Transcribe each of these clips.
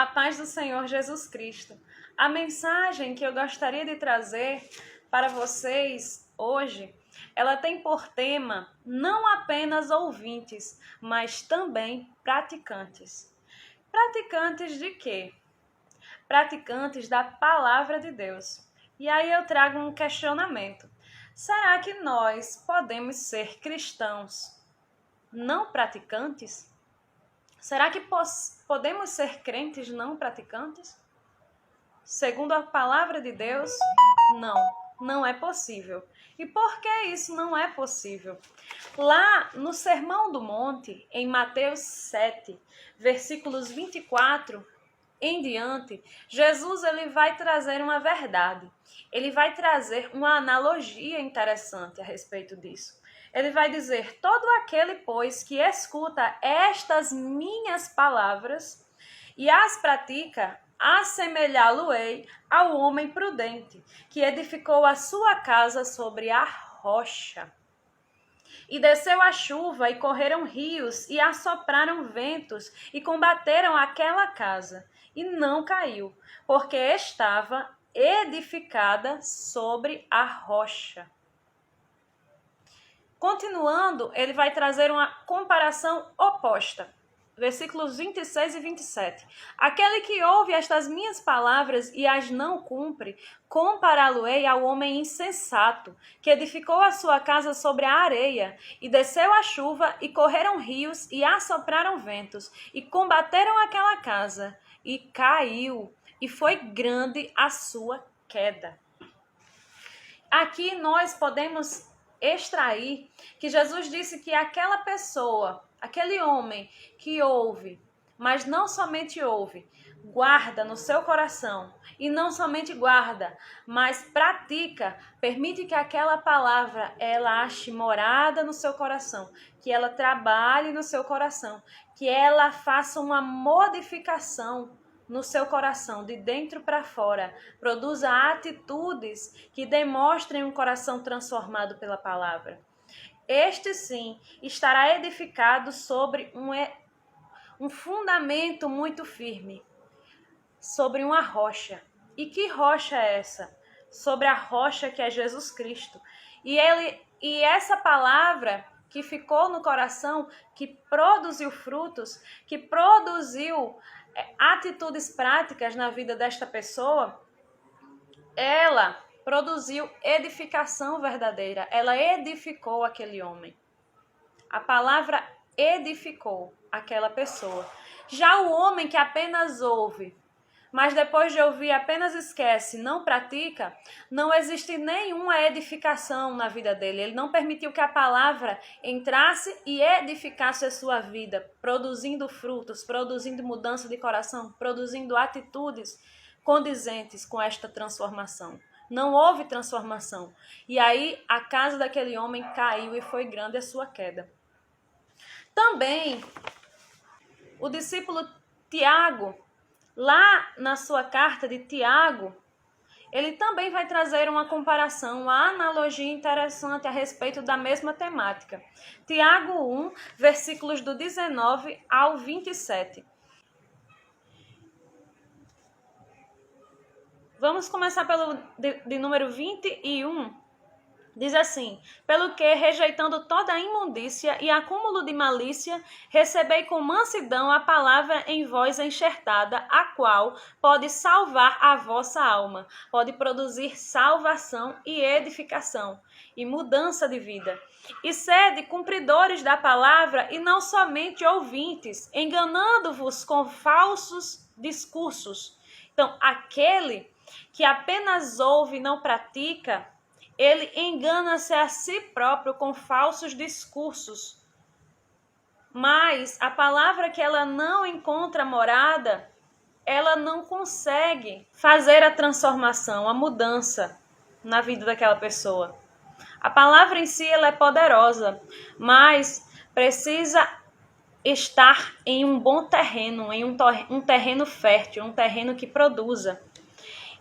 A paz do Senhor Jesus Cristo. A mensagem que eu gostaria de trazer para vocês hoje, ela tem por tema não apenas ouvintes, mas também praticantes. Praticantes de quê? Praticantes da palavra de Deus. E aí eu trago um questionamento. Será que nós podemos ser cristãos não praticantes? Será que podemos ser crentes não praticantes? Segundo a palavra de Deus, não é possível. E por que isso não é possível? Lá no Sermão do Monte, em Mateus 7, versículos 24 em diante, Jesus ele vai trazer uma verdade. Ele vai trazer uma analogia interessante a respeito disso. Ele vai dizer: todo aquele, pois, que escuta estas minhas palavras e as pratica, assemelhá-lo-ei ao homem prudente, que edificou a sua casa sobre a rocha. E desceu a chuva, e correram rios, e assopraram ventos, e combateram aquela casa, e não caiu, porque estava edificada sobre a rocha. Continuando, ele vai trazer uma comparação oposta. Versículos 26 e 27. Aquele que ouve estas minhas palavras e as não cumpre, compará-lo-ei ao homem insensato, que edificou a sua casa sobre a areia, e desceu a chuva, e correram rios, e assopraram ventos, e combateram aquela casa, e caiu, e foi grande a sua queda. Aqui nós podemos extrair que Jesus disse que aquela pessoa, aquele homem que ouve, mas não somente ouve, guarda no seu coração, e não somente guarda, mas pratica, permite que aquela palavra ela ache morada no seu coração, que ela trabalhe no seu coração, que ela faça uma modificação no seu coração, de dentro para fora, produza atitudes que demonstrem um coração transformado pela palavra. Este sim estará edificado sobre um fundamento muito firme, sobre uma rocha. E que rocha é essa? Sobre a rocha que é Jesus Cristo. E essa palavra que ficou no coração, que produziu frutos, que produziu atitudes práticas na vida desta pessoa, ela produziu edificação verdadeira. Ela edificou aquele homem. A palavra edificou aquela pessoa. Já o homem que apenas ouve, mas depois de ouvir apenas esquece, não pratica, não existe nenhuma edificação na vida dele. Ele não permitiu que a palavra entrasse e edificasse a sua vida, produzindo frutos, produzindo mudança de coração, produzindo atitudes condizentes com esta transformação. Não houve transformação. E aí a casa daquele homem caiu e foi grande a sua queda. Também o discípulo Tiago, lá na sua carta de Tiago, ele também vai trazer uma comparação, uma analogia interessante a respeito da mesma temática. Tiago 1, versículos do 19 ao 27. Vamos começar pelo de número 21. Diz assim: pelo que, rejeitando toda a imundícia e acúmulo de malícia, recebei com mansidão a palavra em vós enxertada, a qual pode salvar a vossa alma, pode produzir salvação e edificação, e mudança de vida. E sede cumpridores da palavra, e não somente ouvintes, enganando-vos com falsos discursos. Então, aquele que apenas ouve e não pratica, ele engana-se a si próprio com falsos discursos. Mas a palavra que ela não encontra morada, ela não consegue fazer a transformação, a mudança na vida daquela pessoa. A palavra em si ela é poderosa, mas precisa estar em um bom terreno, em um terreno fértil, um terreno que produza.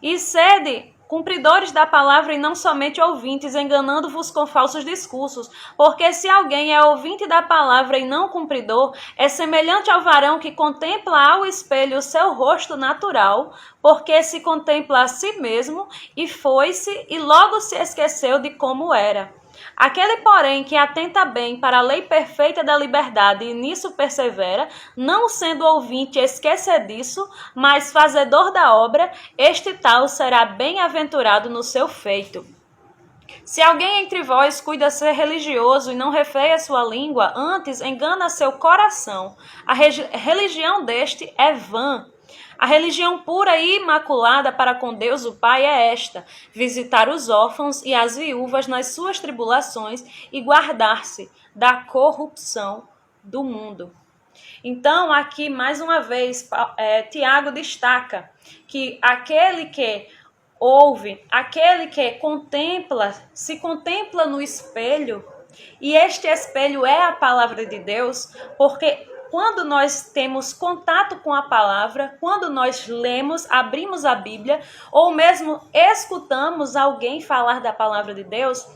E sede cumpridores da palavra e não somente ouvintes, enganando-vos com falsos discursos. Porque se alguém é ouvinte da palavra e não cumpridor, é semelhante ao varão que contempla ao espelho o seu rosto natural, porque se contempla a si mesmo e foi-se e logo se esqueceu de como era. Aquele, porém, que atenta bem para a lei perfeita da liberdade e nisso persevera, não sendo ouvinte esquecediço, mas fazedor da obra, este tal será bem-aventurado no seu feito. Se alguém entre vós cuida ser religioso e não refreia sua língua, antes engana seu coração, a religião deste é vã. A religião pura e imaculada para com Deus o Pai é esta: visitar os órfãos e as viúvas nas suas tribulações e guardar-se da corrupção do mundo. Então, aqui, mais uma vez, Tiago destaca que aquele que ouve, aquele que contempla, se contempla no espelho, e este espelho é a palavra de Deus, porque quando nós temos contato com a palavra, quando nós lemos, abrimos a Bíblia, ou mesmo escutamos alguém falar da palavra de Deus,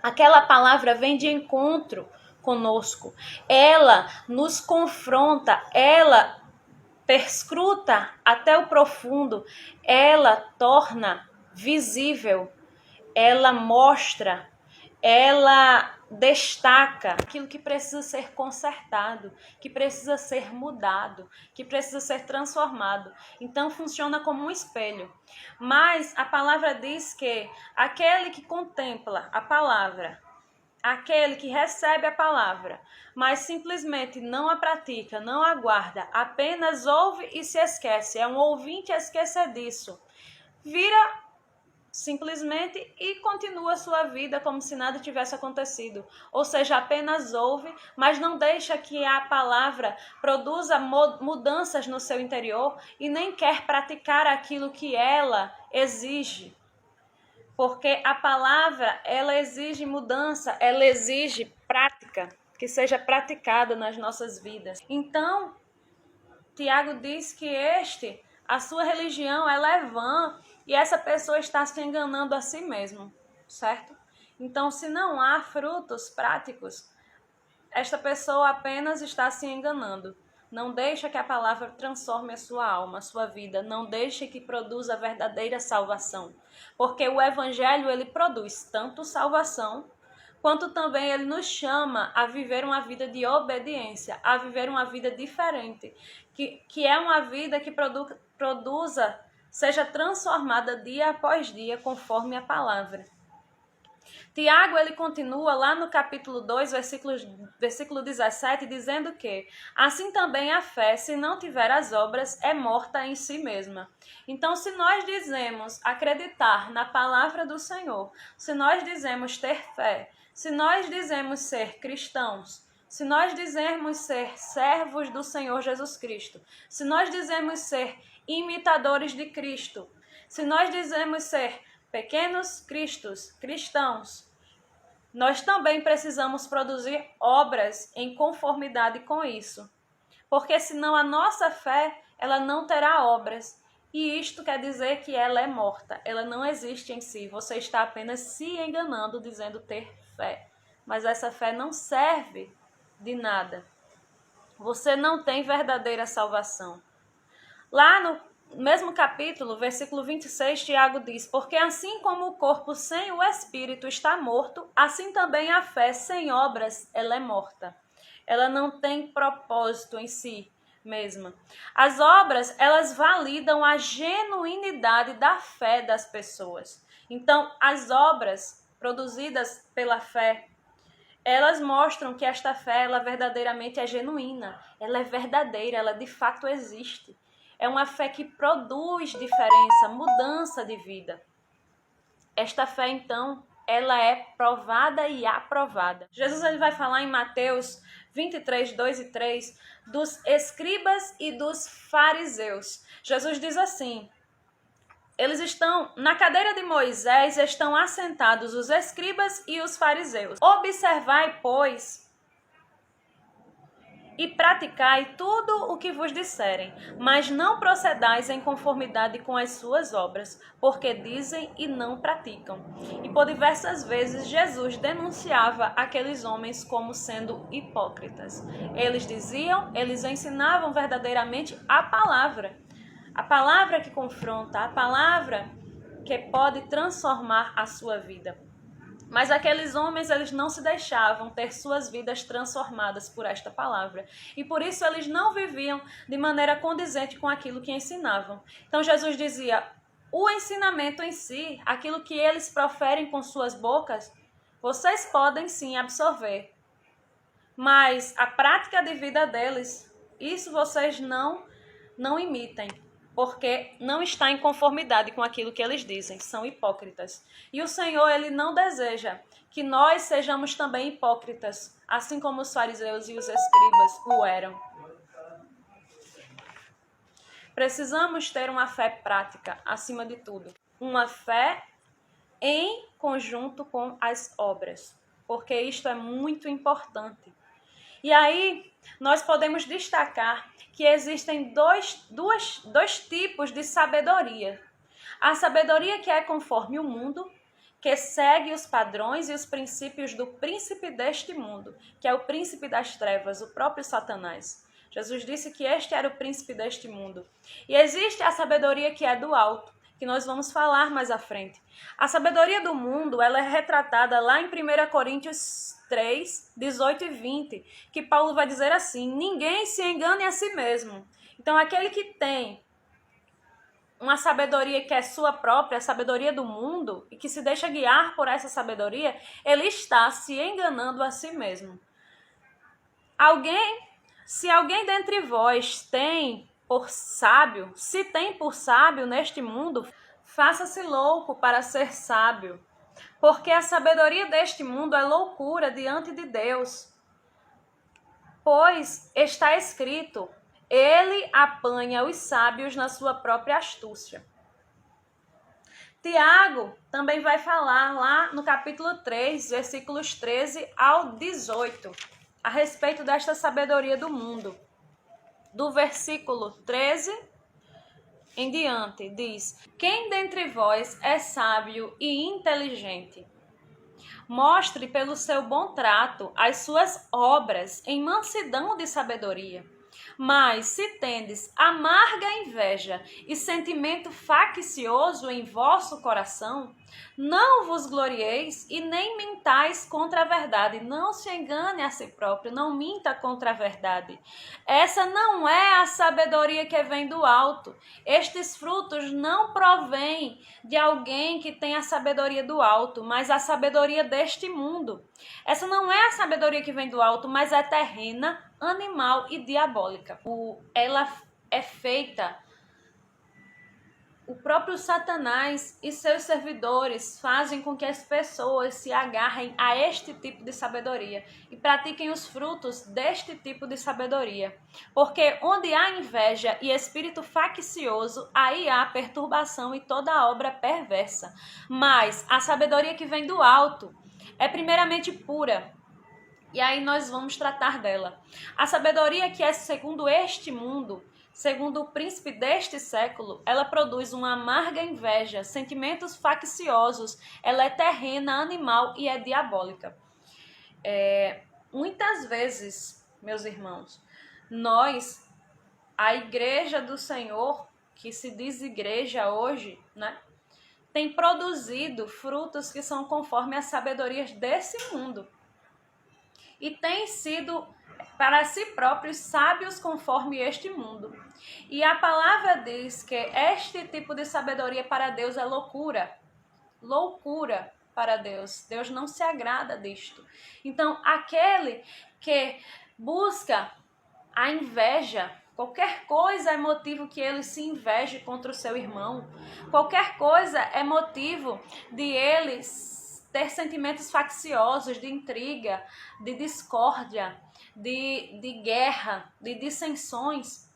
aquela palavra vem de encontro conosco. Ela nos confronta, ela perscruta até o profundo, ela torna visível, ela mostra, ela destaca aquilo que precisa ser consertado, que precisa ser mudado, que precisa ser transformado. Então funciona como um espelho. Mas a palavra diz que aquele que contempla a palavra, aquele que recebe a palavra, mas simplesmente não a pratica, não a guarda, apenas ouve e se esquece, é um ouvinte esquecediço, vira simplesmente e continua a sua vida como se nada tivesse acontecido. Ou seja, apenas ouve, mas não deixa que a palavra produza mudanças no seu interior e nem quer praticar aquilo que ela exige. Porque a palavra, ela exige mudança, ela exige prática, que seja praticada nas nossas vidas. Então, Tiago diz que a sua religião, ela é vã e essa pessoa está se enganando a si mesmo, certo? Então, se não há frutos práticos, esta pessoa apenas está se enganando. Não deixa que a palavra transforme a sua alma, a sua vida. Não deixe que produza a verdadeira salvação. Porque o evangelho, ele produz tanto salvação, quanto também ele nos chama a viver uma vida de obediência, a viver uma vida diferente, que é uma vida que produza, seja transformada dia após dia, conforme a palavra. Tiago, ele continua lá no capítulo 2, versículo 17, dizendo que assim também a fé, se não tiver as obras, é morta em si mesma. Então, se nós dizemos acreditar na palavra do Senhor, se nós dizemos ter fé, se nós dizemos ser cristãos, se nós dizemos ser servos do Senhor Jesus Cristo, se nós dizemos ser imitadores de Cristo, se nós dizemos ser pequenos cristos, cristãos, nós também precisamos produzir obras em conformidade com isso. Porque senão a nossa fé, ela não terá obras. E isto quer dizer que ela é morta, ela não existe em si. Você está apenas se enganando dizendo ter fé. Mas essa fé não serve de nada. Você não tem verdadeira salvação. Lá no mesmo capítulo, versículo 26, Tiago diz: porque assim como o corpo sem o espírito está morto, assim também a fé sem obras, ela é morta. Ela não tem propósito em si mesma. As obras, elas validam a genuinidade da fé das pessoas. Então, as obras produzidas pela fé, elas mostram que esta fé, ela verdadeiramente é genuína, ela é verdadeira, ela de fato existe. É uma fé que produz diferença, mudança de vida. Esta fé, então, ela é provada e aprovada. Jesus, ele vai falar em Mateus 23, 2 e 3, dos escribas e dos fariseus. Jesus diz assim: eles estão, na cadeira de Moisés, estão assentados os escribas e os fariseus. Observai, pois, e praticai tudo o que vos disserem, mas não procedais em conformidade com as suas obras, porque dizem e não praticam. E por diversas vezes Jesus denunciava aqueles homens como sendo hipócritas. Eles diziam, eles ensinavam verdadeiramente a palavra que confronta, a palavra que pode transformar a sua vida. Mas aqueles homens, eles não se deixavam ter suas vidas transformadas por esta palavra. E por isso eles não viviam de maneira condizente com aquilo que ensinavam. Então Jesus dizia, o ensinamento em si, aquilo que eles proferem com suas bocas, vocês podem sim absorver. Mas a prática de vida deles, isso vocês não imitem. Porque não está em conformidade com aquilo que eles dizem, são hipócritas. E o Senhor, Ele não deseja que nós sejamos também hipócritas, assim como os fariseus e os escribas o eram. Precisamos ter uma fé prática, acima de tudo. Uma fé em conjunto com as obras, porque isto é muito importante. E aí, nós podemos destacar que existem dois tipos de sabedoria. A sabedoria que é conforme o mundo, que segue os padrões e os princípios do príncipe deste mundo, que é o príncipe das trevas, o próprio Satanás. Jesus disse que este era o príncipe deste mundo. E existe a sabedoria que é do alto, que nós vamos falar mais à frente. A sabedoria do mundo, ela é retratada lá em 1 Coríntios 3, 18 e 20, que Paulo vai dizer assim, ninguém se engane a si mesmo. Então, aquele que tem uma sabedoria que é sua própria, a sabedoria do mundo, e que se deixa guiar por essa sabedoria, ele está se enganando a si mesmo. Se alguém dentre vós tem por sábio, se tem por sábio neste mundo, faça-se louco para ser sábio. Porque a sabedoria deste mundo é loucura diante de Deus. Pois está escrito, ele apanha os sábios na sua própria astúcia. Tiago também vai falar lá no capítulo 3, versículos 13 ao 18, a respeito desta sabedoria do mundo. Do versículo 13 em diante, diz, quem dentre vós é sábio e inteligente? Mostre pelo seu bom trato as suas obras em mansidão de sabedoria. Mas se tendes amarga inveja e sentimento faccioso em vosso coração, não vos glorieis e nem mintais contra a verdade. Não se engane a si próprio, não minta contra a verdade. Essa não é a sabedoria que vem do alto. Estes frutos não provêm de alguém que tem a sabedoria do alto, mas a sabedoria deste mundo. Essa não é a sabedoria que vem do alto, mas é terrena, animal e diabólica. Ela é feita, o próprio Satanás e seus servidores fazem com que as pessoas se agarrem a este tipo de sabedoria e pratiquem os frutos deste tipo de sabedoria. Porque onde há inveja e espírito faccioso, aí há perturbação e toda obra perversa. Mas a sabedoria que vem do alto é primeiramente pura. E aí nós vamos tratar dela. A sabedoria que é segundo este mundo, segundo o príncipe deste século, ela produz uma amarga inveja, sentimentos facciosos, ela é terrena, animal e é diabólica. Muitas vezes, meus irmãos, nós, a igreja do Senhor, que se diz igreja hoje, né, tem produzido frutos que são conforme as sabedorias desse mundo. E tem sido para si próprios sábios conforme este mundo. E a palavra diz que este tipo de sabedoria para Deus é loucura. Loucura para Deus. Deus não se agrada disto. Então, aquele que busca a inveja, qualquer coisa é motivo que ele se inveje contra o seu irmão. Qualquer coisa é motivo de ele ter sentimentos facciosos, de intriga, de discórdia, de guerra, de dissensões.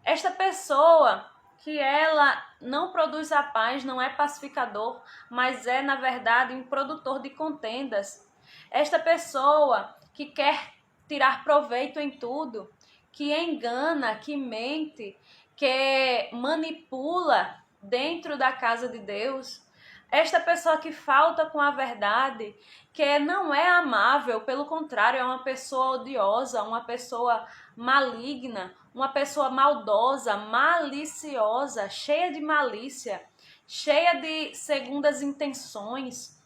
Esta pessoa que ela não produz a paz, não é pacificador, mas é, na verdade, um produtor de contendas. Esta pessoa que quer tirar proveito em tudo, que engana, que mente, que manipula dentro da casa de Deus. Esta pessoa que falta com a verdade, que não é amável, pelo contrário, é uma pessoa odiosa, uma pessoa maligna, uma pessoa maldosa, maliciosa, cheia de malícia, cheia de segundas intenções,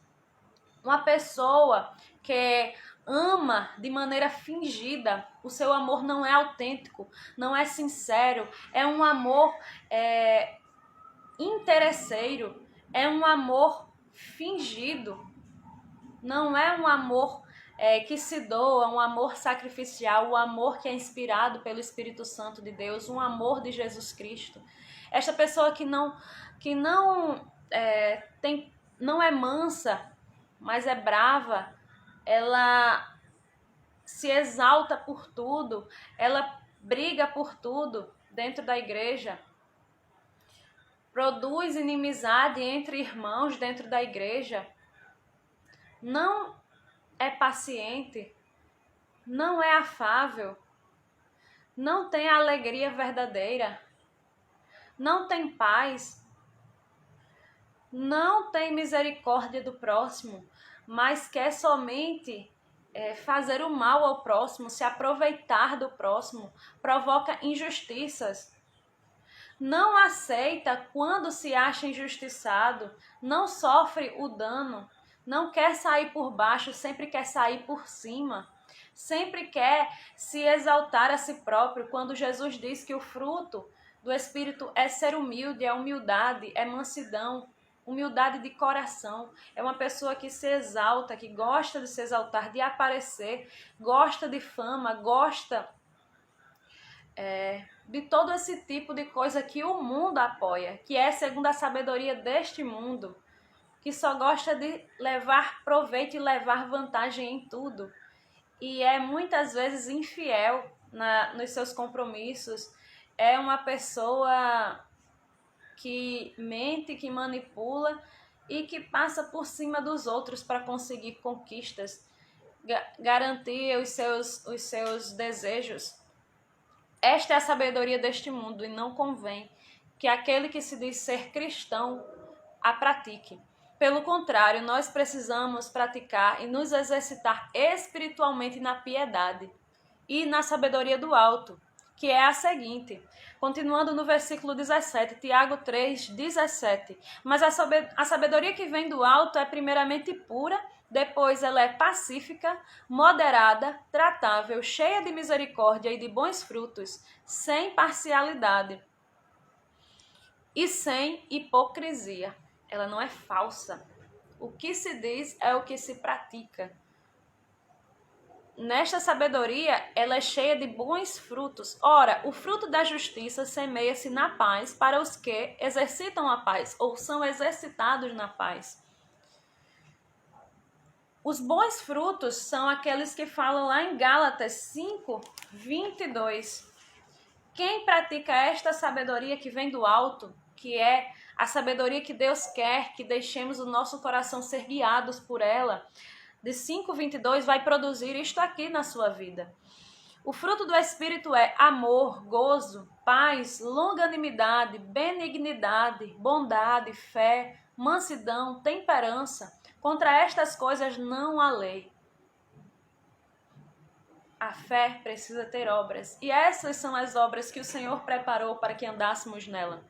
uma pessoa que ama de maneira fingida. O seu amor não é autêntico, não é sincero, é um amor interesseiro, é um amor fingido, não é um amor que se doa, um amor sacrificial, o amor que é inspirado pelo Espírito Santo de Deus, um amor de Jesus Cristo. Esta pessoa que não não é mansa, mas é brava, ela se exalta por tudo, ela briga por tudo dentro da igreja, produz inimizade entre irmãos dentro da igreja, não é paciente, não é afável, não tem alegria verdadeira, não tem paz, não tem misericórdia do próximo, mas quer somente fazer o mal ao próximo, se aproveitar do próximo, provoca injustiças. Não aceita quando se acha injustiçado, não sofre o dano, não quer sair por baixo, sempre quer sair por cima, sempre quer se exaltar a si próprio, quando Jesus diz que o fruto do Espírito é ser humilde, é humildade, é mansidão, humildade de coração. É uma pessoa que se exalta, que gosta de se exaltar, de aparecer, gosta de fama, gosta de todo esse tipo de coisa que o mundo apoia, que é segundo a sabedoria deste mundo, que só gosta de levar proveito e levar vantagem em tudo. E é muitas vezes infiel nos seus compromissos, é uma pessoa que mente, que manipula e que passa por cima dos outros para conseguir conquistas, garantir os seus desejos. Esta é a sabedoria deste mundo e não convém que aquele que se diz ser cristão a pratique. Pelo contrário, nós precisamos praticar e nos exercitar espiritualmente na piedade e na sabedoria do alto, que é a seguinte, continuando no versículo 17, Tiago 3:17. Mas a sabedoria que vem do alto é primeiramente pura, depois ela é pacífica, moderada, tratável, cheia de misericórdia e de bons frutos, sem parcialidade e sem hipocrisia. Ela não é falsa. O que se diz é o que se pratica. Nesta sabedoria, ela é cheia de bons frutos. Ora, o fruto da justiça semeia-se na paz para os que exercitam a paz, ou são exercitados na paz. Os bons frutos são aqueles que falam lá em Gálatas 5:22. Quem pratica esta sabedoria que vem do alto, que é a sabedoria que Deus quer que deixemos o nosso coração ser guiados por ela, de 5:22 vai produzir isto aqui na sua vida. O fruto do Espírito é amor, gozo, paz, longanimidade, benignidade, bondade, fé, mansidão, temperança. Contra estas coisas não há lei. A fé precisa ter obras, e essas são as obras que o Senhor preparou para que andássemos nela.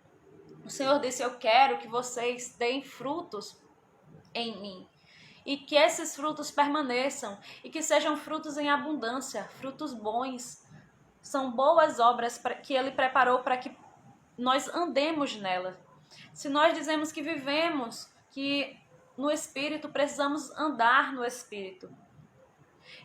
O Senhor disse: eu quero que vocês deem frutos em mim, e que esses frutos permaneçam, e que sejam frutos em abundância, frutos bons. São boas obras que Ele preparou para que nós andemos nela. Se nós dizemos que vivemos, que no Espírito, precisamos andar no Espírito.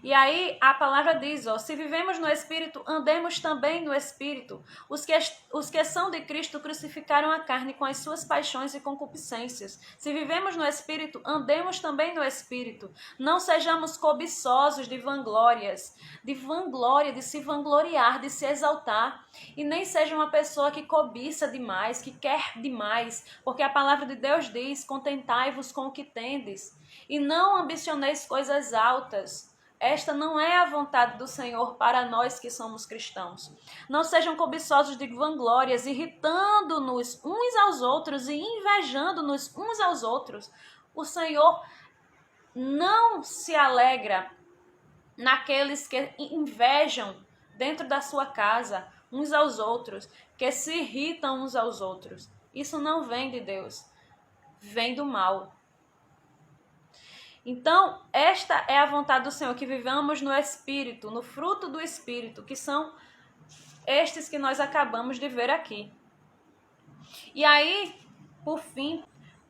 E aí a palavra diz, se vivemos no Espírito, andemos também no Espírito. Os que são de Cristo crucificaram a carne com as suas paixões e concupiscências. Se vivemos no Espírito, andemos também no Espírito. Não sejamos cobiçosos de vanglórias, de se vangloriar, de se exaltar. E nem seja uma pessoa que cobiça demais, que quer demais, porque a palavra de Deus diz, contentai-vos com o que tendes. E não ambicioneis coisas altas, Esta não é a vontade do Senhor para nós que somos cristãos. Não sejam cobiçosos de vanglórias, irritando-nos uns aos outros e invejando-nos uns aos outros. O Senhor não se alegra naqueles que invejam dentro da sua casa uns aos outros, que se irritam uns aos outros. Isso não vem de Deus, vem do mal. Então, esta é a vontade do Senhor, que vivamos no Espírito, no fruto do Espírito, que são estes que nós acabamos de ver aqui. E aí, por fim,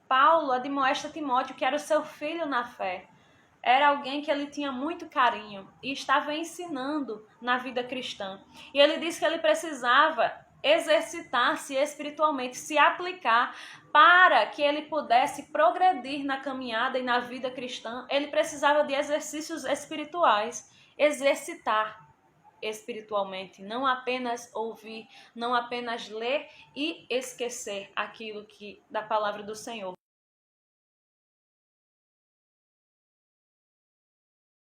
Paulo admoesta Timóteo, que era o seu filho na fé. Era alguém que ele tinha muito carinho e estava ensinando na vida cristã. E ele disse que ele precisava exercitar-se espiritualmente, se aplicar para que ele pudesse progredir na caminhada e na vida cristã. Ele precisava de exercícios espirituais, exercitar espiritualmente, não apenas ouvir, não apenas ler e esquecer aquilo que da palavra do Senhor.